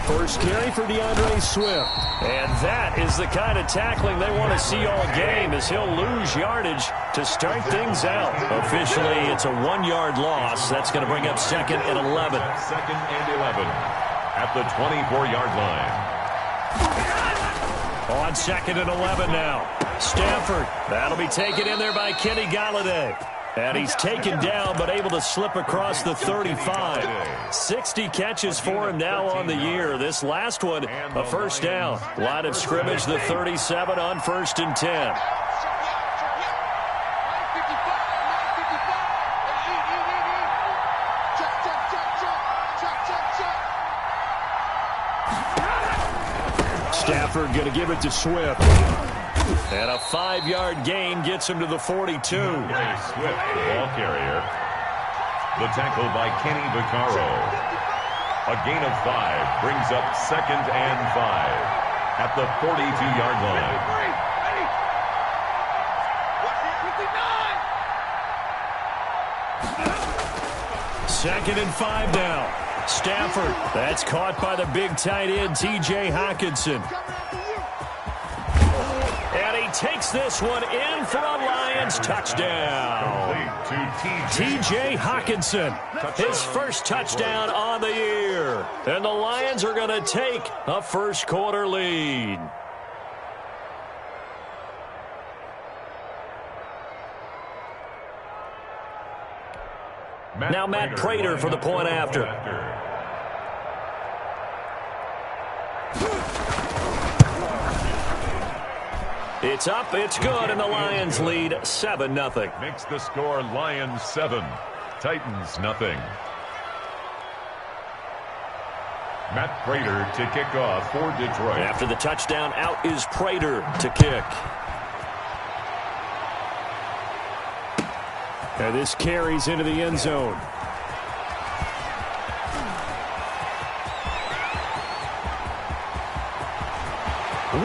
First carry for DeAndre Swift. And that is the kind of tackling they want to see all game, as he'll lose yardage to start things out. Officially, it's a 1-yard loss. That's going to bring up 2nd and 11. 2nd and 11 at the 24-yard line. On 2nd and 11 now. Stafford. That'll be taken in there by Kenny Golladay. And he's taken down, but able to slip across the 35. 60 catches for him now on the year. This last one, a first down. Line of scrimmage, the 37 on 1st and 10. Stafford going to give it to Swift. And a 5-yard gain gets him to the 42. Swift, the ball carrier. The tackle by Kenny Vaccaro. A gain of 5 brings up 2nd and 5 at the 42-yard line. Second and 5 now. Stafford. That's caught by the big tight end, T.J. Hockenson. And he takes this one in for a Lions touchdown. T.J. Hockenson, his first touchdown on the year. And the Lions are going to take a first-quarter lead. Now Matt Prater for the point after. It's up, it's good, and the Lions lead 7-0. Makes the score Lions 7, Titans nothing. Matt Prater to kick off for Detroit. After the touchdown, out is Prater to kick. And this carries into the end zone.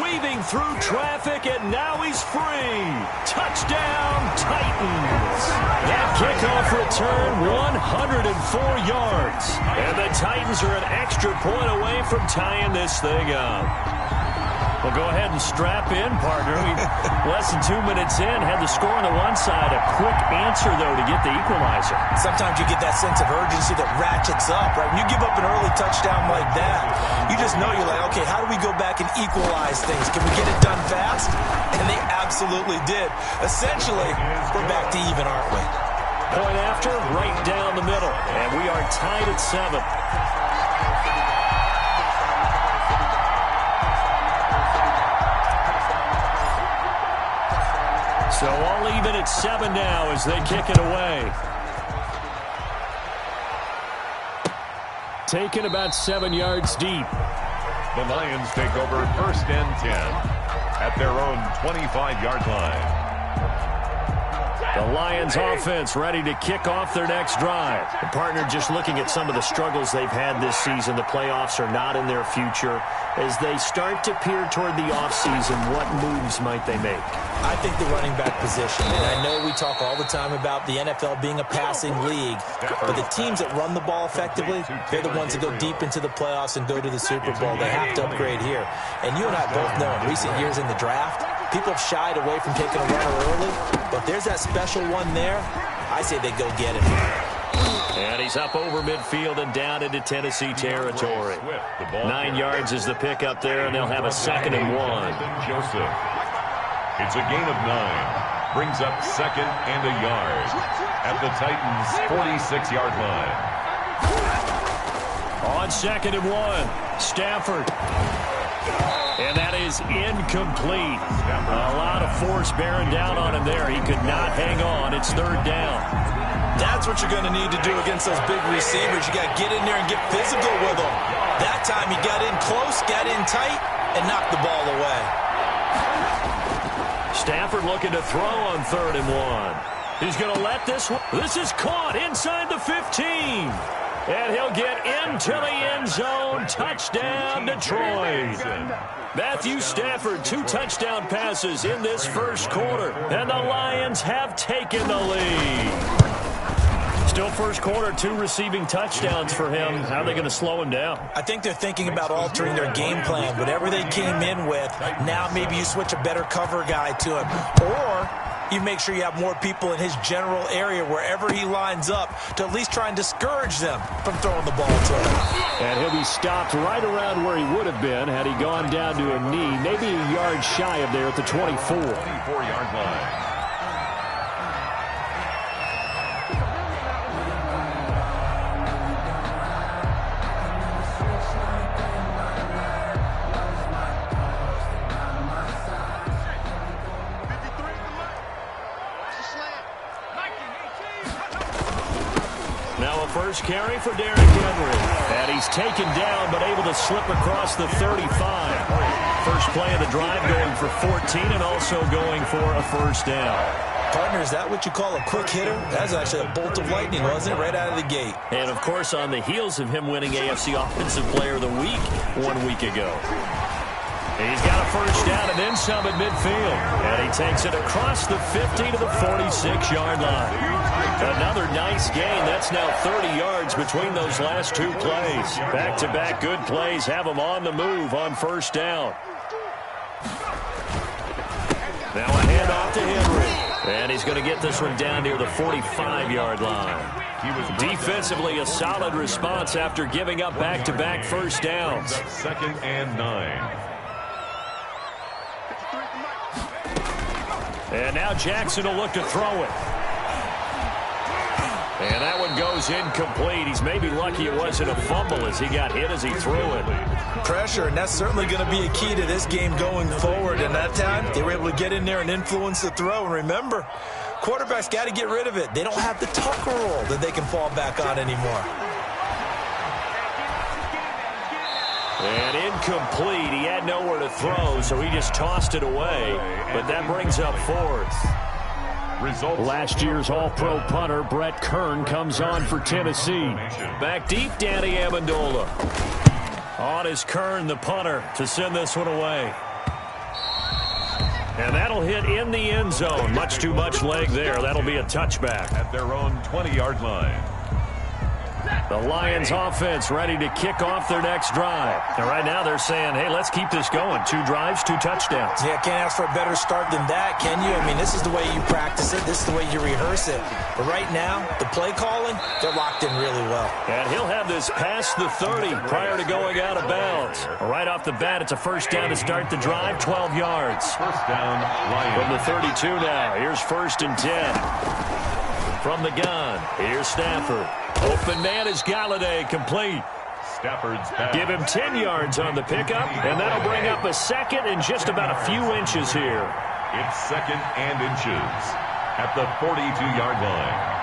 Weaving through traffic, and now he's free. Touchdown, Titans. That kickoff return, 104 yards. And the Titans are an extra point away from tying this thing up. Well, go ahead and strap in, partner. Less than 2 minutes in, had the score on the one side. A quick answer, though, to get the equalizer. Sometimes you get that sense of urgency that ratchets up, right? When you give up an early touchdown like that, you just know you're like, okay, how do we go back and equalize things? Can we get it done fast? And they absolutely did. Essentially, we're back to even, aren't we? Point after, right down the middle. And we are tied at 7. So all even at 7 now as they kick it away. Taken about 7 yards deep. The Lions take over 1st and 10 at their own 25-yard line. The Lions offense ready to kick off their next drive. The partner just looking at some of the struggles they've had this season. The playoffs are not in their future. As they start to peer toward the offseason, what moves might they make? I think the running back position. And I know we talk all the time about the NFL being a passing league, but the teams that run the ball effectively, they're the ones that go deep into the playoffs and go to the Super Bowl. They have to upgrade here. And you and I both know in recent years in the draft, people have shied away from taking a runner early, but there's that special one there. I say they go get him. And he's up over midfield and down into Tennessee territory. 9 yards is the pickup there, and they'll have a 2nd and 1. Joseph. It's a gain of 9. Brings up 2nd and a yard at the Titans' 46-yard line. On 2nd and 1, Stafford. And that is incomplete. A lot of force bearing down on him there. He could not hang on. It's 3rd down. That's what you're going to need to do against those big receivers. You got to get in there and get physical with them. That time he got in close, got in tight, and knocked the ball away. Stafford looking to throw on 3rd and 1. He's going to let this one. This is caught inside the 15. And he'll get into the end zone. Touchdown, Detroit. Matthew Stafford, 2 touchdown passes in this first quarter. And the Lions have taken the lead. Still first quarter, 2 receiving touchdowns for him. How are they going to slow him down? I think they're thinking about altering their game plan. Whatever they came in with, now maybe you switch a better cover guy to him. Or you make sure you have more people in his general area wherever he lines up to at least try and discourage them from throwing the ball to him. And he'll be stopped right around where he would have been had he gone down to a knee, maybe a yard shy of there at the 24. 24-yard line. First carry for Derrick Henry. And he's taken down, but able to slip across the 35. First play of the drive going for 14 and also going for a first down. Partner, is that what you call a quick hitter? That's actually a bolt of lightning, wasn't it? Right out of the gate. And, of course, on the heels of him winning AFC Offensive Player of the Week 1 week ago. He's got a first down and then some at midfield. And he takes it across the 50 to the 46-yard line. Another nice gain. That's now 30 yards between those last 2 plays. Back-to-back good plays have him on the move on first down. Now a handoff to Henry. And he's going to get this one down near the 45-yard line. Defensively, a solid response after giving up back-to-back first downs. 2nd and 9. And now Jackson will look to throw it. And that one goes incomplete. He's maybe lucky it wasn't a fumble as he got hit as he threw it. Pressure, and that's certainly going to be a key to this game going forward. And that time, they were able to get in there and influence the throw. And remember, quarterbacks got to get rid of it. They don't have the Tucker roll that they can fall back on anymore. And incomplete. He had nowhere to throw, so he just tossed it away. But that brings up 4th. Last year's All-Pro punter Brett Kern comes on for Tennessee. Back deep, Danny Amendola. On is Kern, the punter, to send this one away. And that'll hit in the end zone. Much too much leg there. That'll be a touchback. At their own 20-yard line. The Lions offense ready to kick off their next drive. And right now they're saying, hey, let's keep this going. 2 drives, 2 touchdowns. Yeah, can't ask for a better start than that, can you? I mean, this is the way you practice it. This is the way you rehearse it. But right now, the play calling, they're locked in really well. And he'll have this past the 30 prior to going out of bounds. Right off the bat, it's a first down to start the drive, 12 yards. First down, Lions. From the 32 now, here's 1st and 10. From the gun, here's Stafford. Open man is Galladay, complete. Stafford's pass. Give him 10 yards on the pickup, and that'll bring up a 2nd and just about a few inches here. It's 2nd and inches at the 42-yard line.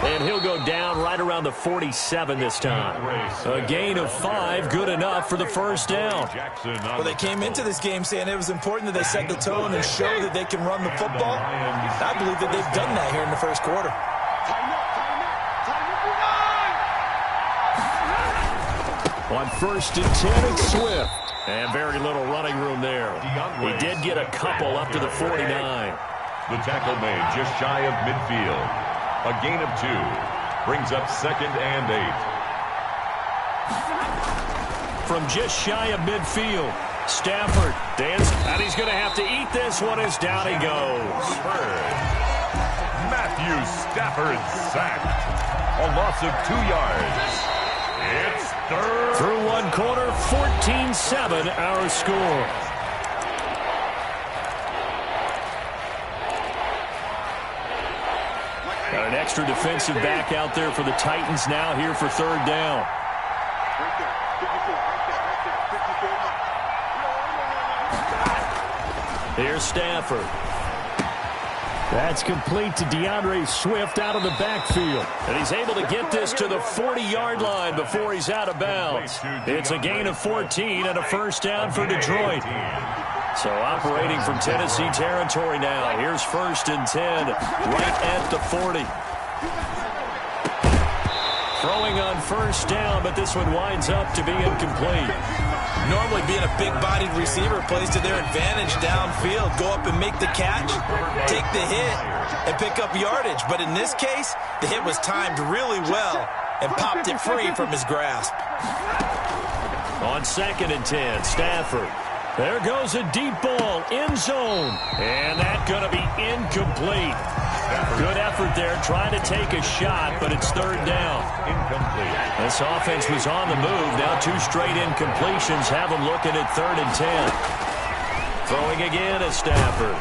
And he'll go down right around the 47 this time. A gain of 5, good enough for the first down. Well, they came into this game saying it was important that they set the tone and show that they can run the football. I believe that they've done that here in the first quarter. On 1st and 10, it's Swift. And very little running room there. He did get a couple up to the 49. The tackle made just shy of midfield. A gain of 2 brings up 2nd and 8. From just shy of midfield, Stafford dance, and he's going to have to eat this one as down he goes. Matthew Stafford sacked. A loss of 2 yards. It's 3rd. Through 1 quarter, 14-7 our score. Got an extra defensive back out there for the Titans now here for 3rd down. Here's Stafford. That's complete to DeAndre Swift out of the backfield. And he's able to get this to the 40-yard line before he's out of bounds. It's a gain of 14 and a first down for Detroit. So operating from Tennessee territory now. Here's 1st and 10, right at the 40. Throwing on 1st down, but this one winds up to be incomplete. Normally being a big-bodied receiver plays to their advantage downfield. Go up and make the catch, take the hit, and pick up yardage. But in this case, the hit was timed really well and popped it free from his grasp. On 2nd and 10, Stafford. There goes a deep ball, end zone. And that's going to be incomplete. Good effort there, trying to take a shot, but it's 3rd down. Incomplete. This offense was on the move. Now 2 straight incompletions have them looking at 3rd and 10. Throwing again at Stafford.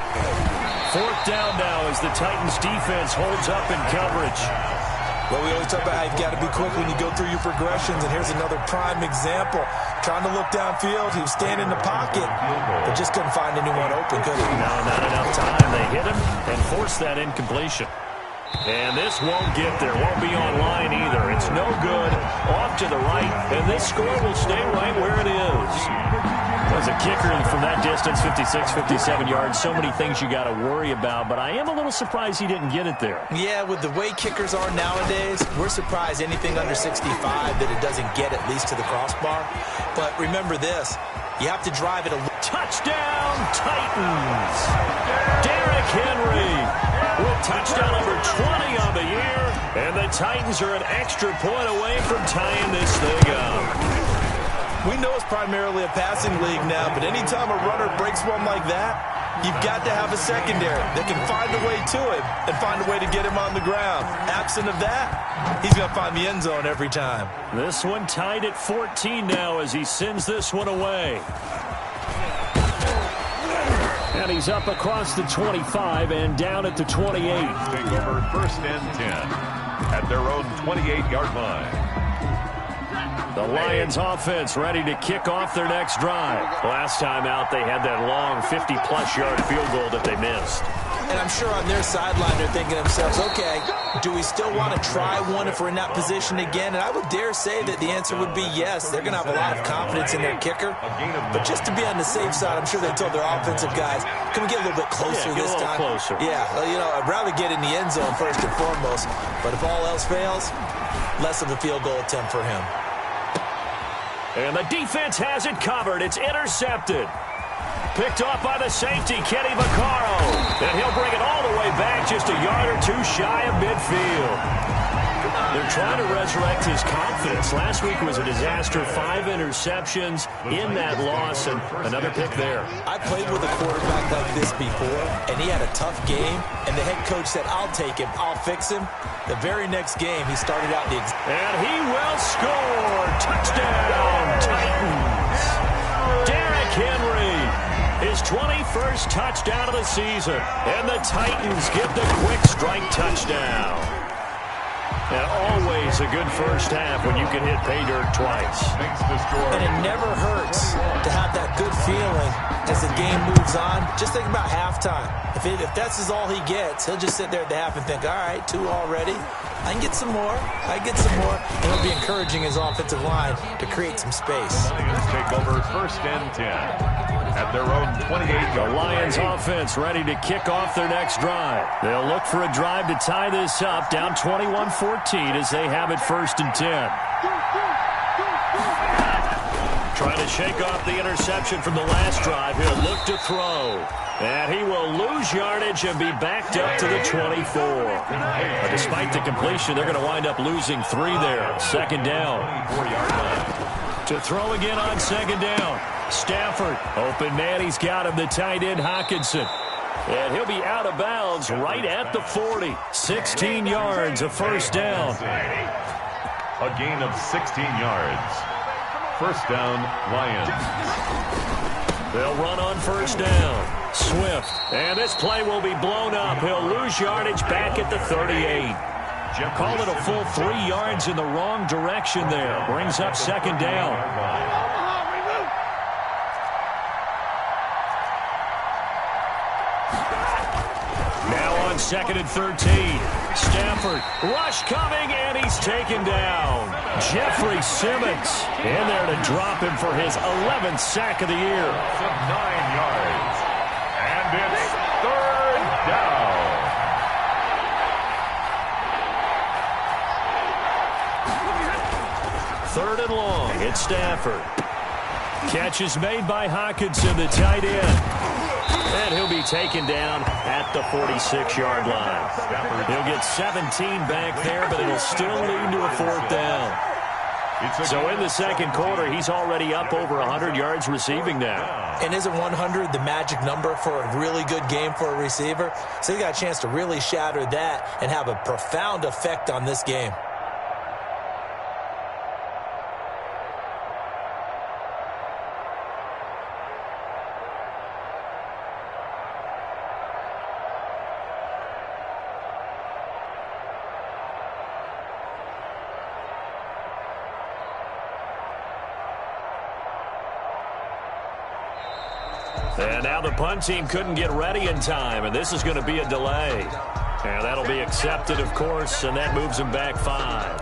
4th down now as the Titans defense holds up in coverage. Well, we always talk about how you've got to be quick when you go through your progressions, and here's another prime example. Trying to look downfield, he was standing in the pocket, but just couldn't find anyone open, could he? No, not enough time. They hit him and forced that incompletion. And this won't get there, won't be on line either. It's no good, off to the right, and this score will stay right where it is. As a kicker from that distance, 56, 57 yards, so many things you got to worry about, but I am a little surprised he didn't get it there. Yeah, with the way kickers are nowadays, we're surprised anything under 65 that it doesn't get at least to the crossbar. But remember this, you have to drive it a little. Touchdown, Titans! Derrick Henry with touchdown number 20 on the year, and the Titans are an extra point away from tying this thing up. We know it's primarily a passing league now, but anytime a runner breaks one like that, you've got to have a secondary that can find a way to him and find a way to get him on the ground. Absent of that, he's going to find the end zone every time. This one tied at 14 now as he sends this one away. And he's up across the 25 and down at the 28. Take over 1st and 10 at their own 28-yard line. The Lions offense ready to kick off their next drive. Last time out, they had that long 50-plus yard field goal that they missed. And I'm sure on their sideline they're thinking to themselves, okay, do we still want to try one if we're in that position again? And I would dare say that the answer would be yes. They're going to have a lot of confidence in their kicker. But just to be on the safe side, I'm sure they told their offensive guys, can we get a little bit closer this time? Closer. Yeah, well, you know, I'd rather get in the end zone first and foremost. But if all else fails, less of a field goal attempt for him. And the defense has it covered. It's intercepted. Picked off by the safety, Kenny Vaccaro. And he'll bring it all the way back just a yard or two shy of midfield. They're trying to resurrect his confidence. Last week was a disaster. 5 interceptions in that loss, and another pick there. I played with a quarterback like this before, and he had a tough game, and the head coach said, I'll take him, I'll fix him. The very next game, he started out the and he will score. Touchdown, Titans. Derrick Henry, his 21st touchdown of the season, and the Titans get the quick strike touchdown. And always a good first half when you can hit pay dirt twice. And it never hurts to have that good feeling as the game moves on. Just think about halftime. If that's all he gets, he'll just sit there at the half and think, all right, 2 already. I can get some more. I can get some more. And he'll be encouraging his offensive line to create some space. Lions take over 1st and 10 at their own 28. The Lions offense ready to kick off their next drive. They'll look for a drive to tie this up, down 21-14 as they have it 1st and 10. Trying to shake off the interception from the last drive. He'll look to throw. And he will lose yardage and be backed up to the 24. But despite the completion, they're going to wind up losing 3 there. 2nd down. To throw again on 2nd down. Stafford, open man, he's got him, the tight end Hockenson. And he'll be out of bounds right at the 40. 16 yards, a 1st down. A gain of 16 yards. 1st down, Lions. They'll run on 1st down. Swift, and this play will be blown up. He'll lose yardage back at the 38. Call it a full 3 yards in the wrong direction there. Brings up 2nd down. Now on 2nd and 13. Stafford, rush coming, and he's taken down. Jeffrey Simmons in there to drop him for his 11th sack of the year. 9 yards. And it's third down. Third and long. It's Stafford. Catch is made by Hockenson, the tight end. And he'll be taken down at the 46-yard line. He'll get 17 back there, but it'll still lead to a fourth down. So in the second quarter, he's already up over 100 yards receiving now. And isn't 100 the magic number for a really good game for a receiver? So he got a chance to really shatter that and have a profound effect on this game. And now the punt team couldn't get ready in time, and this is going to be a delay. And that'll be accepted, of course, and that moves them back 5.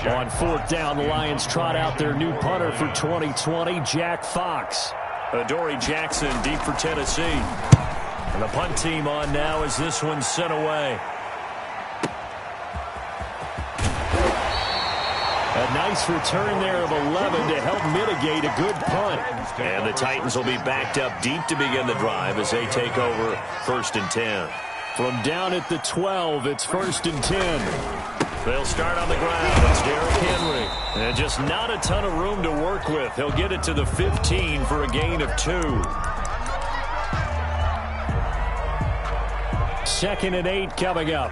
On fourth down, the Lions trot out their new punter for 2020, Jack Fox. Adoree Jackson deep for Tennessee. And the punt team on now as this one's sent away. A nice return there of 11 to help mitigate a good punt. And the Titans will be backed up deep to begin the drive as they take over first and 10. From down at the 12, it's first and 10. They'll start on the ground. It's Derrick Henry. And just not a ton of room to work with. He'll get it to the 15 for a gain of 2. Second and 8 coming up.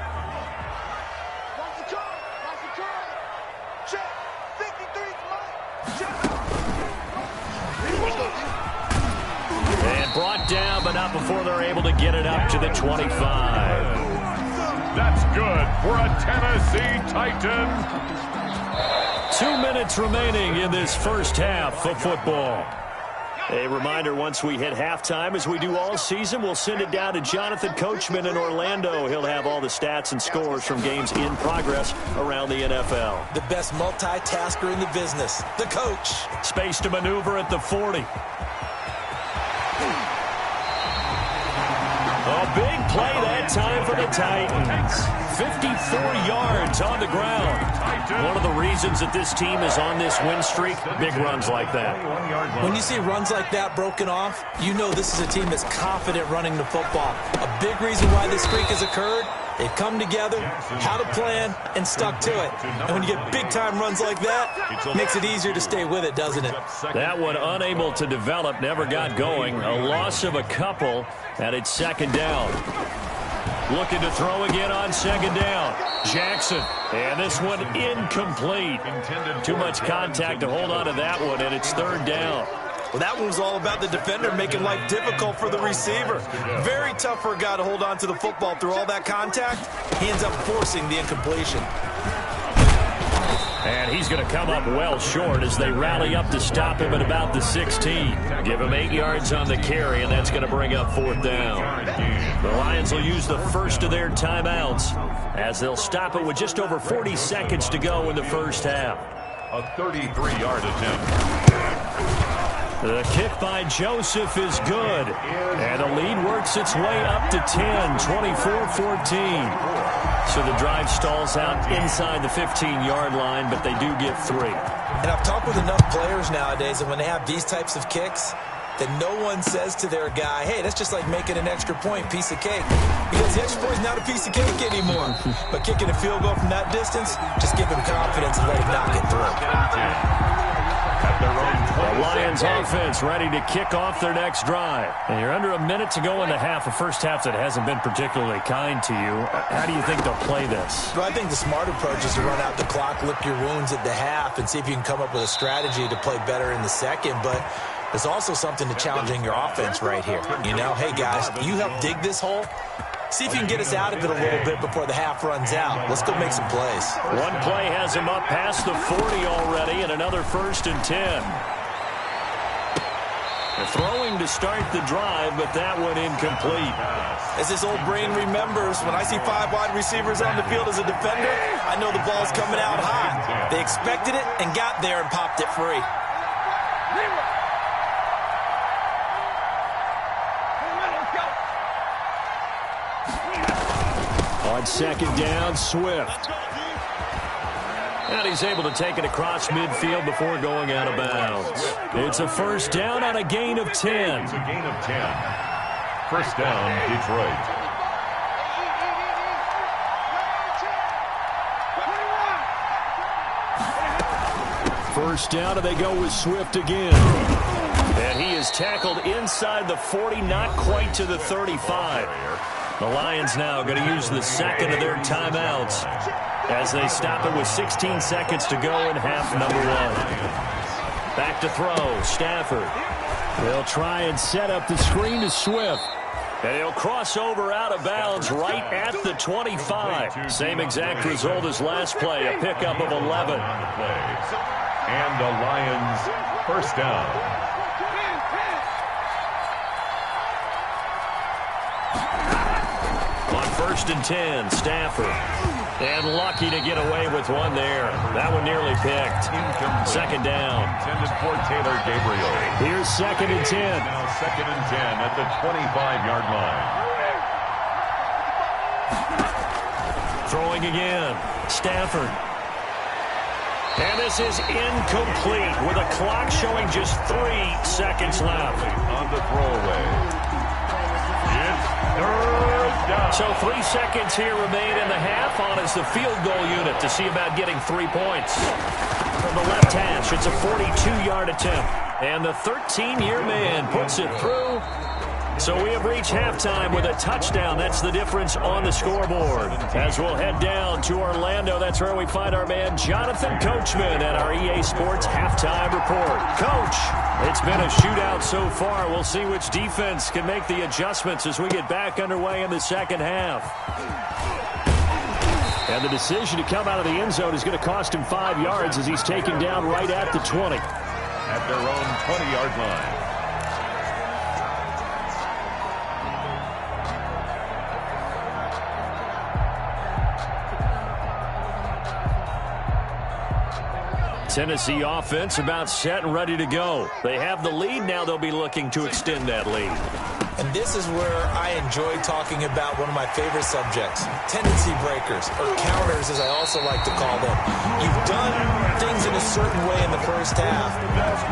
And brought down, but not before they're able to get it up to the 25. That's good for a Tennessee Titan. 2 minutes remaining in this first half of football. A reminder, once we hit halftime, as we do all season, we'll send it down to Jonathan Coachman in Orlando. He'll have all the stats and scores from games in progress around the NFL. The best multitasker in the business, the coach. Space to maneuver at the 40. A big play that time for the Titans. 54 yards on the ground. One of the reasons that this team is on this win streak, big runs like that. When you see runs like that broken off, you know this is a team that's confident running the football. A big reason why this streak has occurred, they've come together, had a plan, and stuck to it. And when you get big-time runs like that, it makes it easier to stay with it, doesn't it? That one unable to develop, never got going. A loss of a couple, and it's second down. Looking to throw again on second down. Jackson. And this one incomplete. Too much contact to hold on to that one, and it's third down. Well, that one was all about the defender making life difficult for the receiver. Very tough for a guy to hold on to the football through all that contact. He ends up forcing the incompletion. And he's going to come up well short as they rally up to stop him at about the 16. Give him 8 yards on the carry, and that's going to bring up fourth down. The Lions will use the first of their timeouts as they'll stop it with just over 40 seconds to go in the first half. A 33-yard attempt. The kick by Joseph is good. And the lead works its way up to 10, 24-14. So the drive stalls out inside the 15-yard line, but they do get 3. And I've talked with enough players nowadays, and when they have these types of kicks, that no one says to their guy, hey, that's just like making an extra point, piece of cake. Because the extra point is not a piece of cake anymore. But kicking a field goal from that distance, just give him confidence and let him knock it through. The Lions offense ready to kick off their next drive. And you're under a minute to go in the half, a first half that hasn't been particularly kind to you. How do you think they'll play this? Well, I think the smart approach is to run out the clock, lick your wounds at the half, and see if you can come up with a strategy to play better in the second. But there's also something to challenging your offense right here. You know, hey, guys, you help dig this hole. See if you can get us out of it a little bit before the half runs out. Let's go make some plays. One play has him up past the 40 already, and another first and 10. They're throwing to start the drive, but that one incomplete. As his old brain remembers, when I see 5 wide receivers on the field as a defender, I know the ball's coming out high. They expected it and got there and popped it free. On second down, Swift. And he's able to take it across midfield before going out of bounds. It's a first down on a gain of 10. It's a gain of 10. First down, Detroit. First down, and they go with Swift again. And he is tackled inside the 40, not quite to the 35. The Lions now going to use the second of their timeouts as they stop it with 16 seconds to go in half number 1. Back to throw, Stafford. They'll try and set up the screen to Swift. And he'll cross over out of bounds right at the 25. Same exact result as last play, a pickup of 11. And the Lions first down. On first and 10, Stafford. And lucky to get away with one there. That one nearly picked. Second down. Intended for Taylor Gabriel. Here's second and 10. Now second and 10 at the 25-yard line. Throwing again. Stafford. And this is incomplete with a clock showing just 3 seconds left. On the throwaway. It's third down. So 3 seconds here remain in the half. On is the field goal unit to see about getting 3 points. From the left hash, it's a 42-yard attempt. And the 13-year man puts it through. So we have reached halftime with a touchdown. That's the difference on the scoreboard. As we'll head down to Orlando, that's where we find our man Jonathan Coachman at our EA Sports Halftime Report. Coach, it's been a shootout so far. We'll see which defense can make the adjustments as we get back underway in the second half. And the decision to come out of the end zone is going to cost him 5 yards as he's taken down right at the 20. At their own 20-yard line. Tennessee offense about set and ready to go. They have the lead. Now they'll be looking to extend that lead. And this is where I enjoy talking about one of my favorite subjects, tendency breakers, or counters as I also like to call them. You've done things in a certain way in the first half,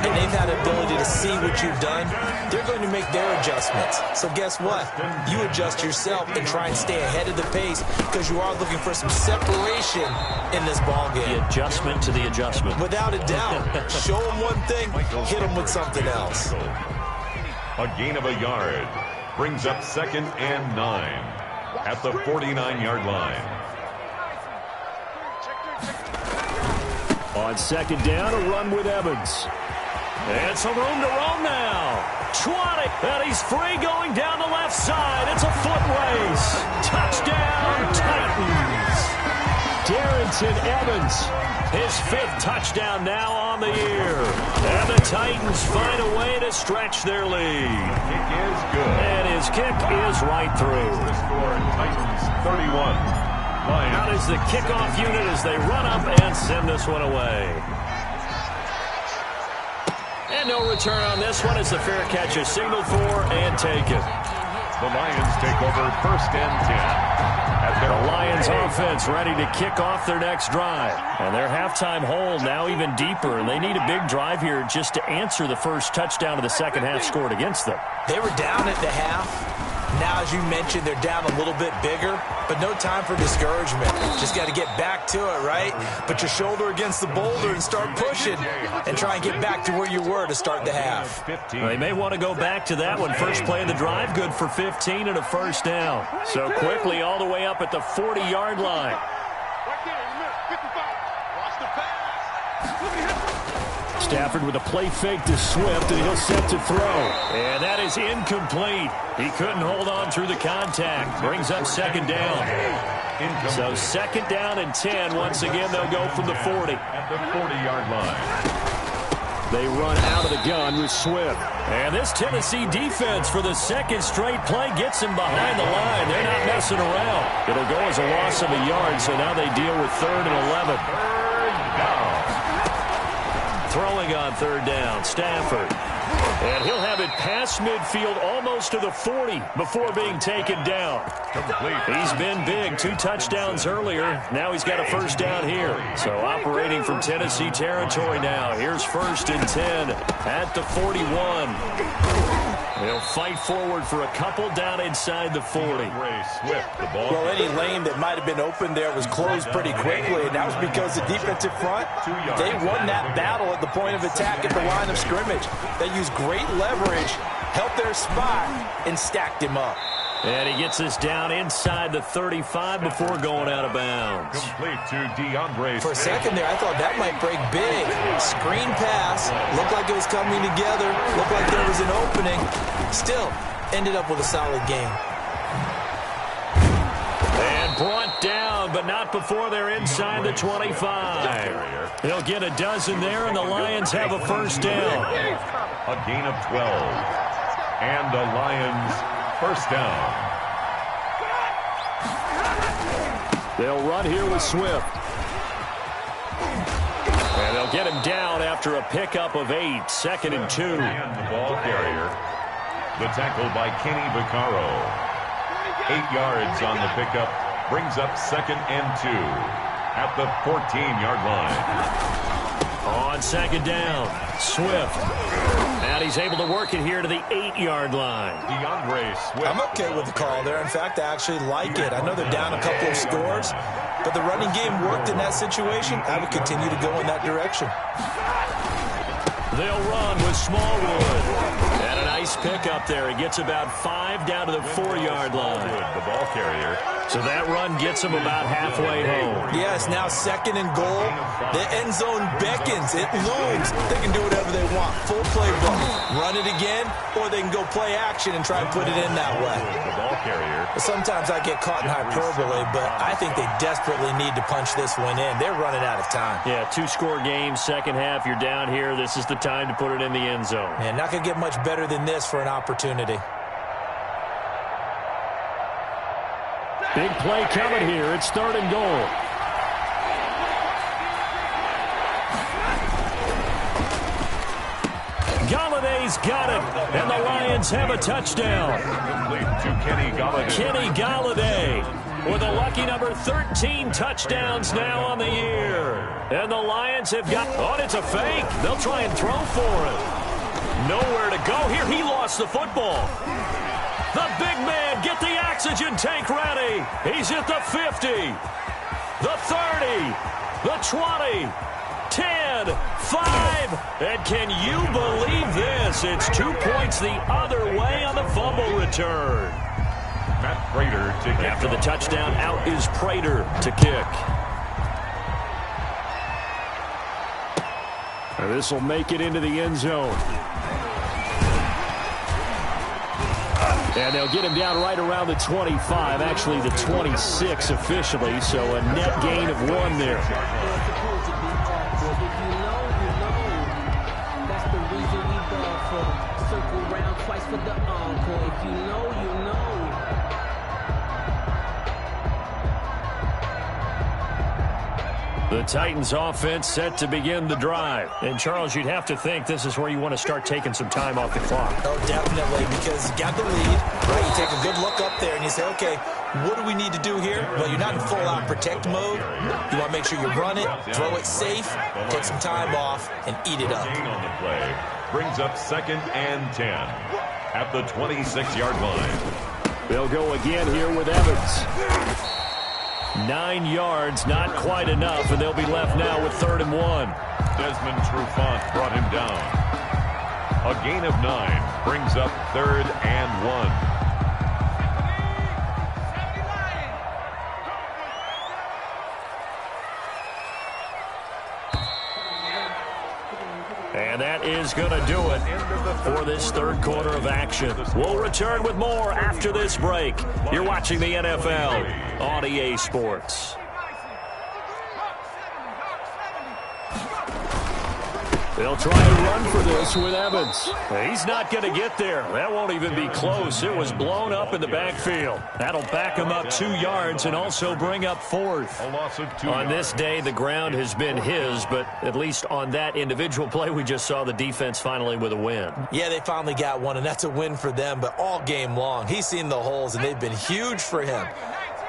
and they've had the ability to see what you've done. They're going to make their adjustments. So guess what? You adjust yourself and try and stay ahead of the pace because you are looking for some separation in this ball game. The adjustment to the adjustment. Without a doubt. Show them one thing, hit them with something else. A gain of a yard brings up second and 9 at the 49-yard line. On second down, a run with Evans. And some room to roam now. 20, and he's free going down the left side. It's a foot race. Touchdown, Titans. Darrington Evans, his 5th touchdown now on the year. And the Titans find a way to stretch their lead. Kick is good. And his kick is right through. The score, Titans 31. Lions. Out is the kickoff unit as they run up and send this one away. And no return on this one as the fair catch is signaled for and taken. The Lions take over first and 10. The Lions offense ready to kick off their next drive. And their halftime hole now even deeper. And they need a big drive here just to answer the first touchdown of the second half scored against them. They were down at the half. Now, as you mentioned, they're down a little bit bigger, but no time for discouragement. Just got to get back to it, right? Put your shoulder against the boulder and start pushing and try and get back to where you were to start the half. They may want to go back to that one. First play of the drive, good for 15 and a first down. So quickly all the way up at the 40-yard line. Stafford with a play fake to Swift, and he'll set to throw. And that is incomplete. He couldn't hold on through the contact. Brings up second down. So second down and 10. Once again, they'll go from the 40. At the 40-yard line. They run out of the gun with Swift. And this Tennessee defense for the second straight play gets him behind the line. They're not messing around. It'll go as a loss of a yard, so now they deal with 3rd and 11. Third down. Throwing on 3rd down, Stafford. And he'll have it past midfield almost to the 40 before being taken down. He's been big. 2 touchdowns earlier. Now he's got a first down here. So operating from Tennessee territory now. Here's 1st and 10 at the 41. They'll fight forward for a couple down inside the 40. Well, any lane that might have been open there was closed pretty quickly, and that was because the defensive front, they won that battle at the point of attack at the line of scrimmage. They used great leverage, held their spot, and stacked him up. And he gets this down inside the 35 before going out of bounds. Complete to DeAndre. For a second there, I thought that might break big. Screen pass. Looked like it was coming together. Looked like there was an opening. Still, ended up with a solid game. And brought down, but not before they're inside the 25. They'll get a dozen there, and the Lions have a first down. A gain of 12. And the Lions first down. They'll run here with Swift. And they'll get him down after a pickup of 8. 2nd and 2. And the ball carrier. The tackle by Kenny Vaccaro. 8 yards on the pickup. Brings up 2nd and 2 at the 14-yard line. On 2nd down, Swift. And he's able to work it here to the 8-yard line. DeAndre Swift. I'm okay with the call there. In fact, I actually like it. I know they're down a couple of scores, but the running game worked in that situation. I would continue to go in that direction. They'll run with Smallwood. And a nice pickup there. He gets about 5 down to the 4-yard line. The ball carrier. So that run gets him about halfway home. Yes, now 2nd and goal. The end zone beckons. It looms. They can do whatever they want. Full playbook. Run it again, or they can go play action and try and put it in that way. The ball carrier. Sometimes I get caught in hyperbole, but I think they desperately need to punch this one in. They're running out of time. Yeah, 2-score game, second half. You're down here. This is the time to put it in the end zone. Man, not going to get much better than this for an opportunity. Big play coming here. It's 3rd and goal. Galladay's got it, and the Lions have a touchdown. To Kenny Galladay. Kenny Galladay with a lucky number 13 touchdowns now on the year. And the Lions have got... Oh, it's a fake. They'll try and throw for him. Nowhere to go here. He lost the football. The big man, get the oxygen tank ready. He's at the 50, the 30, the 20, 10, 5. And can you believe this? It's 2 points the other way on the fumble return. Matt Prater to kick. After the touchdown, out is Prater to kick. And this will make it into the end zone. And they'll get him down right around the 25, actually the 26 officially, so a net gain of 1 there. That's the reason we ball for. Circle round twice for the encore. If you know, you know. The Titans offense set to begin the drive. And, Charles, you'd have to think this is where you want to start taking some time off the clock. Oh, definitely, because you got the lead, right? You take a good look up there and you say, okay, what do we need to do here? Well, you're not in full-out protect mode. You want to make sure you run it, throw it safe, take some time off, and eat it up. Gain on the play brings up 2nd and 10 at the 26-yard line. They'll go again here with Evans. 9 yards, not quite enough, and they'll be left now with 3rd and 1. Desmond Trufant brought him down. A gain of 9 brings up 3rd and 1. And that is going to do it for this 3rd quarter of action. We'll return with more after this break. You're watching the NFL on EA Sports. They'll try and run for this with Evans. He's not going to get there. That won't even be close. It was blown up in the backfield. That'll back him up 2 yards and also bring up 4th. A loss of 2 On yards. this day, the ground has been his, but at least on that individual play, we just saw the defense finally with a win. Yeah, they finally got one, and that's a win for them, but all game long, he's seen the holes, and they've been huge for him.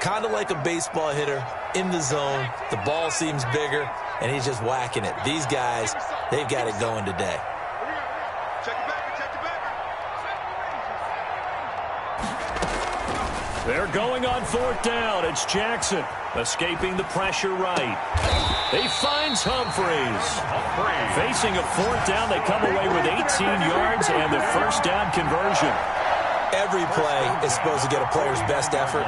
Kind of like a baseball hitter in the zone. The ball seems bigger, and he's just whacking it. These guys, they've got it going today. They're going on 4th down. It's Jackson escaping the pressure right. He finds Humphreys. Facing a 4th down, they come away with 18 yards and the first down conversion. Every play is supposed to get a player's best effort.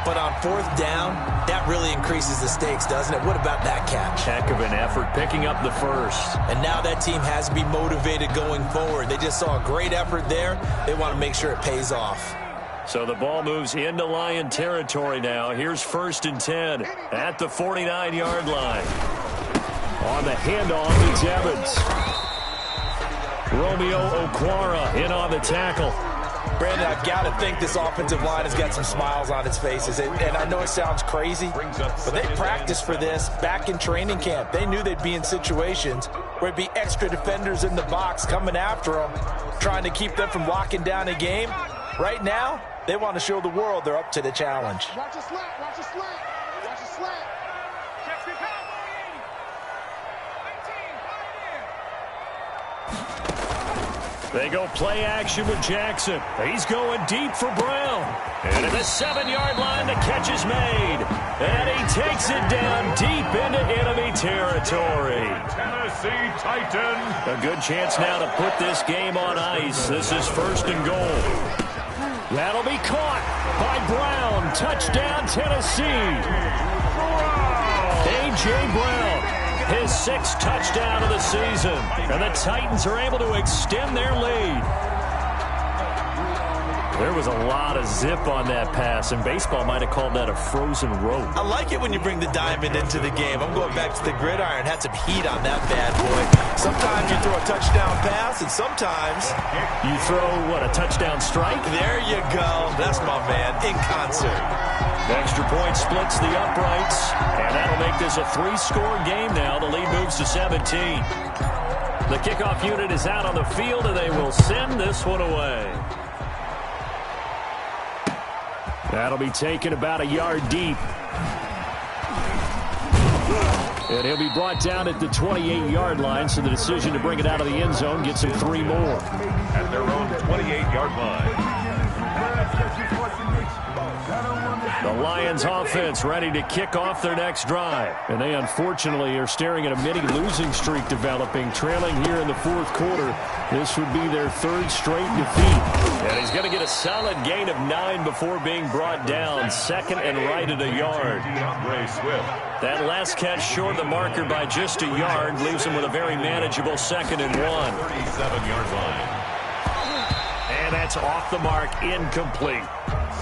But on 4th down, that really increases the stakes, doesn't it? What about that catch? Heck of an effort, picking up the first. And now that team has to be motivated going forward. They just saw a great effort there. They want to make sure it pays off. So the ball moves into Lion territory now. Here's 1st and 10 at the 49-yard line. On the handoff, it's Evans. Romeo Okwara in on the tackle. Brandon, I've got to think this offensive line has got some smiles on its faces. And I know it sounds crazy, but they practiced for this back in training camp. They knew they'd be in situations where it'd be extra defenders in the box coming after them, trying to keep them from locking down a game. Right now, they want to show the world they're up to the challenge. Watch a slant, watch a slant, watch a slant. They go play action with Jackson. He's going deep for Brown. And at the 7-yard line, the catch is made. And he takes it down deep into enemy territory. Tennessee Titans. A good chance now to put this game on ice. This is 1st and goal. That'll be caught by Brown. Touchdown, Tennessee. A.J. Brown. His 6th touchdown of the season. And the Titans are able to extend their lead. There was a lot of zip on that pass, and baseball might have called that a frozen rope. I like it when you bring the diamond into the game. I'm going back to the gridiron. Had some heat on that bad boy. Sometimes you throw a touchdown pass, and sometimes you throw, what, a touchdown strike? There you go. That's my man, in concert. The extra point splits the uprights, and that'll make this a 3-score game now. The lead moves to 17. The kickoff unit is out on the field, and they will send this one away. That'll be taken about a yard deep. And he'll be brought down at the 28-yard line, so the decision to bring it out of the end zone gets him 3 more. At their own 28-yard line. The Lions offense ready to kick off their next drive. And they unfortunately are staring at a mini losing streak developing, trailing here in the 4th quarter. This would be their 3rd straight defeat. And he's going to get a solid gain of 9 before being brought down. 2nd and right at a yard. That last catch short of the marker by just a yard leaves him with a very manageable 2nd and 1. 37-yard line. And that's off the mark, incomplete.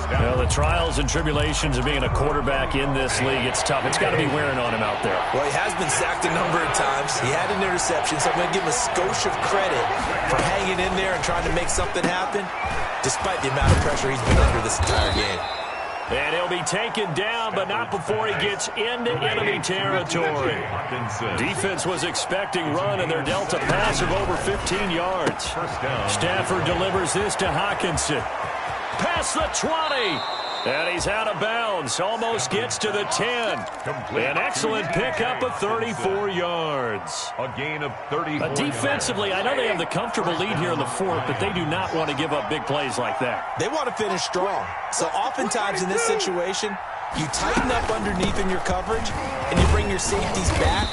Well, the trials and tribulations of being a quarterback in this league, it's tough. It's got to be wearing on him out there. Well, he has been sacked a number of times. He had an interception, so I'm going to give him a skosh of credit for hanging in there and trying to make something happen, despite the amount of pressure he's been under this entire game. And he'll be taken down, but not before he gets into enemy territory. Defense was expecting run, and they're dealt a pass of over 15 yards. Stafford delivers this to Hawkinson. Past the 20. And he's out of bounds. Almost gets to the 10. An excellent pickup of 34 yards. A gain of 34 Defensively, I know they have the comfortable lead here in the 4th, but they do not want to give up big plays like that. They want to finish strong. So oftentimes in this situation, you tighten up underneath in your coverage, and you bring your safeties back.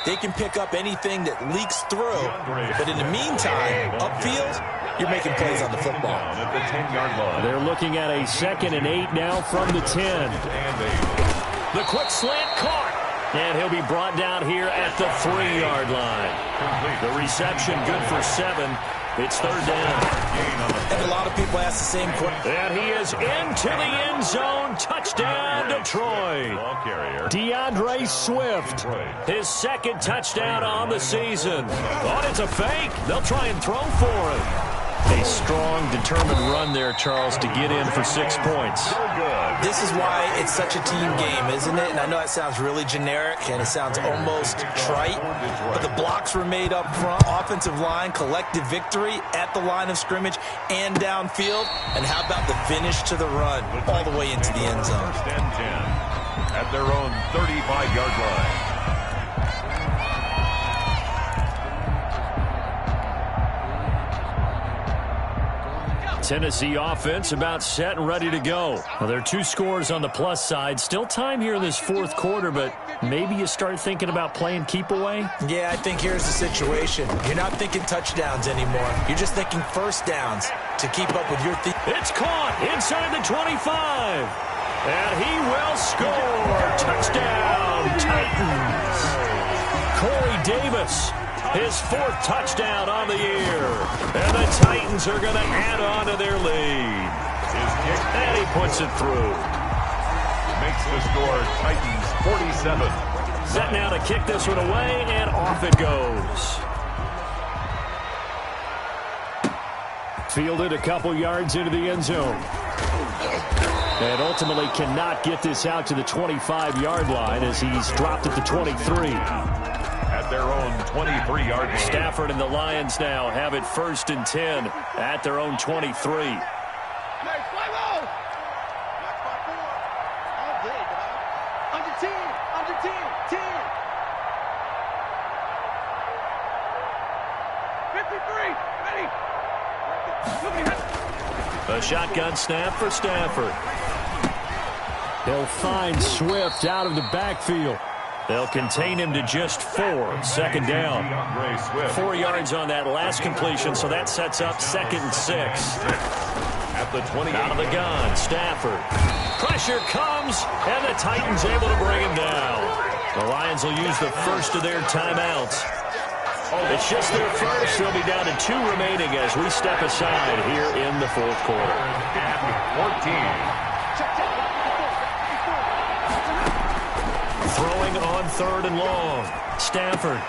They can pick up anything that leaks through. But in the meantime, upfield, you're making plays on the football. At the 10-yard line. They're looking at a 2nd and 8 now from the 10. The quick slant caught. And he'll be brought down here at the 3-yard line. The reception good for 7. It's 3rd down. And a lot of people ask the same question. And he is into the end zone. Touchdown, Detroit. Ball carrier. DeAndre Swift. His 2nd second touchdown on the season. Oh, it's a fake. They'll try and throw for it. A strong, determined run there, Charles, to get in for 6 points. This is why it's such a team game, isn't it? And I know it sounds really generic and it sounds almost trite, but the blocks were made up front, offensive line, collective victory at the line of scrimmage and downfield. And how about the finish to the run all the way into the end zone? First and 10 at their own 35-yard line. Tennessee offense about set and ready to go. Well, there are 2 scores on the plus side. Still time here in this fourth quarter, but maybe you start thinking about playing keep away? Yeah, I think here's the situation. You're not thinking touchdowns anymore. You're just thinking first downs to keep up with your team. It's caught inside the 25. And he will score. Touchdown, Titans. Corey Davis. His 4th touchdown on the year. And the Titans are going to add on to their lead. And he puts it through. Makes the score Titans 47. Set now to kick this one away, and off it goes. Fielded a couple yards into the end zone. And ultimately cannot get this out to the 25-yard line as he's dropped at the 23. At their own 23-yard line. Stafford and the Lions now have it 1st and 10 at their own 23. A shotgun snap for Stafford. He'll find Swift out of the backfield. They'll contain him to just 4. Second down. 4 yards on that last completion, so that sets up 2nd and 6. At the 20. Out of the gun, Stafford. Pressure comes, and the Titans able to bring him down. The Lions will use the first of their timeouts. It's just their first. They'll be down to 2 remaining as we step aside here in the fourth quarter. 14. Throwing on 3rd and long. Stafford.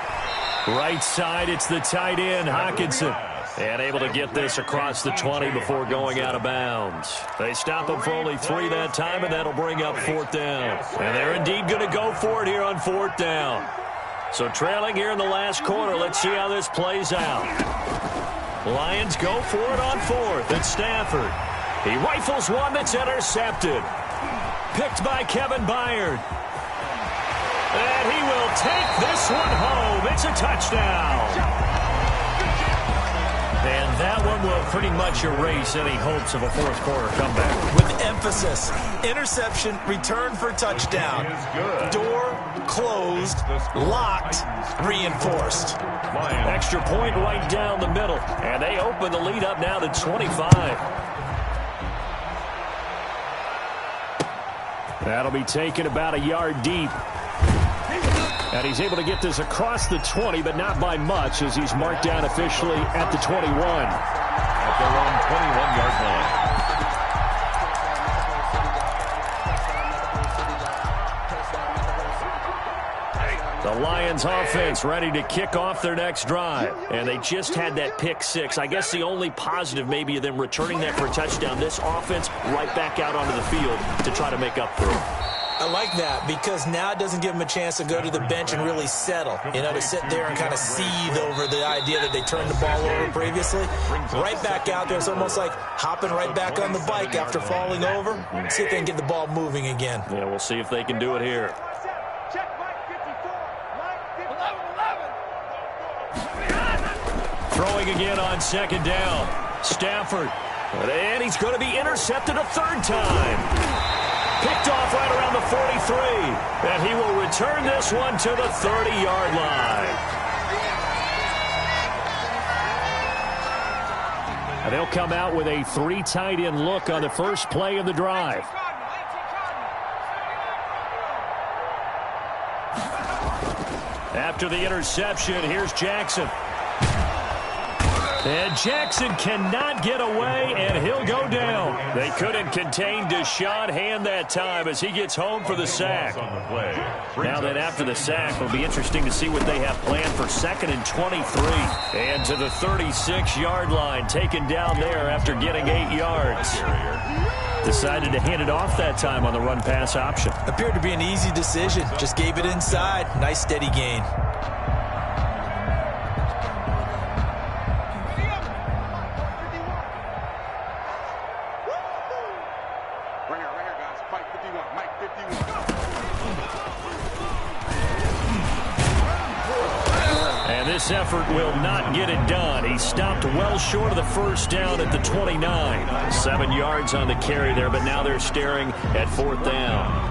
Right side, it's the tight end, Hockenson. And able to get this across the 20 before going out of bounds. They stop him for only 3 that time, and that'll bring up 4th down. And they're indeed going to go for it here on 4th down. So trailing here in the last quarter, let's see how this plays out. Lions go for it on 4th. It's Stafford. He rifles one that's intercepted. Picked by Kevin Byard. And he will take this one home. It's a touchdown. And that one will pretty much erase any hopes of a fourth quarter comeback. With emphasis, interception, return for touchdown. Door closed, locked, reinforced. Extra point right down the middle. And they open the lead up now to 25. That'll be taken about a yard deep. And he's able to get this across the 20, but not by much, as he's marked down officially at the 21. At their own 21-yard line. The Lions offense ready to kick off their next drive. And they just had that pick 6. I guess the only positive maybe of them returning that for a touchdown. This offense right back out onto the field to try to make up for it. I like that because now it doesn't give them a chance to go to the bench and really settle, you know, to sit there and kind of seethe over the idea that they turned the ball over previously. Right back out there, it's almost like hopping right back on the bike after falling over. See if they can get the ball moving again. Yeah, we'll see if they can do it here. Throwing again on 2nd down. Stafford. And he's going to be intercepted a 3rd time. Picked off right around the 43. And he will return this one to the 30-yard line. And they'll come out with a 3 tight end look on the first play of the drive. After the interception, here's Jackson. And Jackson cannot get away, and he'll go down. They couldn't contain Deshaun Hand that time as he gets home for the sack. Now then, after the sack, it'll be interesting to see what they have planned for 2nd and 23. And to the 36-yard line, taken down there after getting 8 yards. Decided to hand it off that time on the run-pass option. Appeared to be an easy decision. Just gave it inside. Nice steady gain. And this effort will not get it done. He stopped well short of the first down at the 29. 7 yards on the carry there, but now they're staring at 4th down.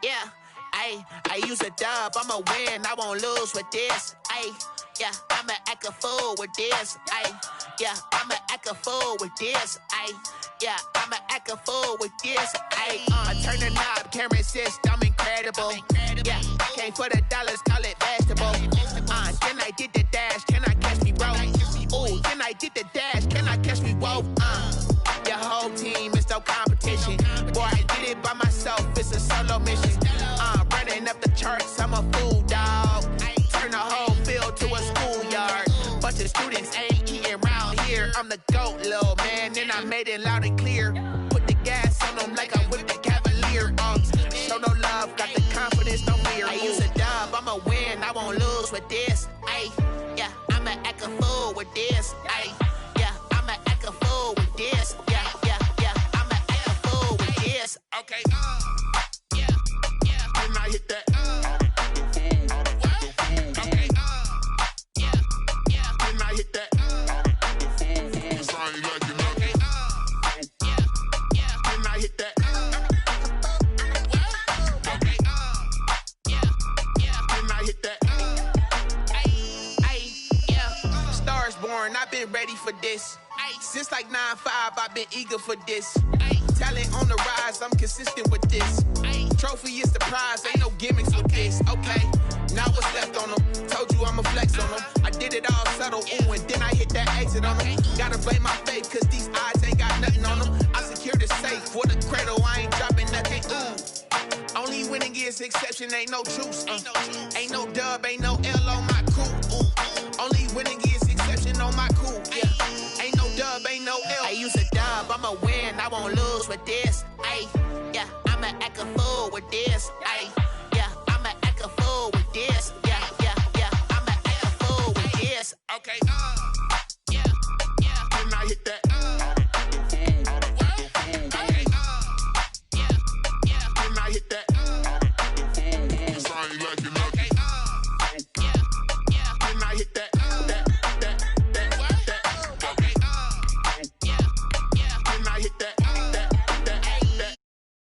Yeah, I use a dub, I'ma win, I won't lose with this. Yeah, I'ma act a fool with this. Yeah, I'ma act a fool with this. Yeah, I'ma act a fool with this. I turn the knob, can't resist, I'm incredible. Yeah, came for the dollars, call it vegetable. Then I did the dash, can I catch me, bro? Ooh, then I did the dash, can I catch me, whoa? Your whole team is no competition. Boy, I did it by myself, it's a solo mission. Running up the charts, I'm a fool, dog. Turn the whole field to a schoolyard. Bunch of students ain't eating round here. I'm the GOAT, little man, and I made it loud and clear. Put the gas on them like I whipped the Cavalier. Show no love, got the confidence, no fear. I use a dub, I'ma win, I won't lose with this. Yeah, I'ma act a fool with this. Yeah, I'ma act a fool with this. Yeah, I'ma act a fool with this. Okay, yeah, then I hit that. I've been ready for this. Since like 9-5, I've been eager for this. Talent on the rise, I'm consistent with this. Trophy is the prize, ain't no gimmicks with this. Okay, now what's left on them? Told you I'ma flex on them. I did it all subtle, ooh, and then I hit that exit on them. Gotta blame my faith, cause these odds ain't got nothing on them. I secured the safe for the cradle, I ain't dropping nothing, ooh. Only winning is exception, ain't no truce. Ain't no dub, ain't no L on my crew. Only winning is exception on my crew. Yeah, ain't no dub, ain't no L. I use a dub, I'ma win, I won't lose with this. Yeah, I'ma act a fool with this. Yeah, I'ma act a fool with this. Yeah, I'ma act a fool with this. Okay, yeah, then I hit that.